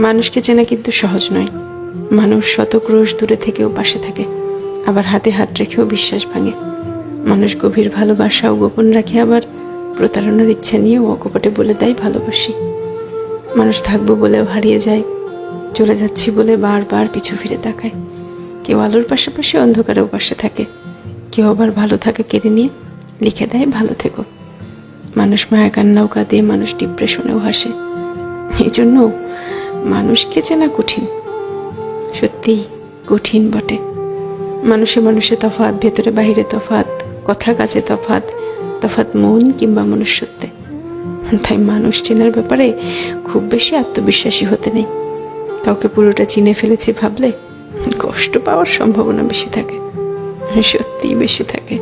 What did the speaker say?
মানুষকে চেনা কিন্তু সহজ নয়। মানুষ শত ক্রোশ দূরে থেকেও পাশে থাকে, আবার হাতে হাত রেখেও বিশ্বাস ভাঙে। মানুষ গভীর ভালোবাসাও গোপন রাখে, আবার প্রতারণার ইচ্ছা নিয়েও অকপটে বলে দেয় ভালোবাসি। মানুষ থাকবো বলেও হারিয়ে যায়, চলে যাচ্ছি বলে বারবার পিছু ফিরে তাকায়। কেউ আলোর পাশাপাশি অন্ধকারেও পাশে থাকে, কেউ আবার ভালো থাকা কেড়ে নিয়ে লিখে দেয় ভালো থেকো। মানুষ মায়া কান্নাও কাঁদে, মানুষ ডিপ্রেশনেও হাসে। এই জন্য মানুষকে চেনা কঠিন, সত্যিই কঠিন বটে। মানুষে মানুষে তফাৎ, ভেতরে বাহিরে তফাৎ, কথা কাজে তফাৎ, তফাৎ মন কিংবা মনুষ্যত্বে। তাই মানুষ চেনার ব্যাপারে খুব বেশি আত্মবিশ্বাসী হতে নেই। কাউকে পুরোটা চিনে ফেলেছি ভাবলে কষ্ট পাওয়ার সম্ভাবনা বেশি থাকে, সত্যিই বেশি থাকে।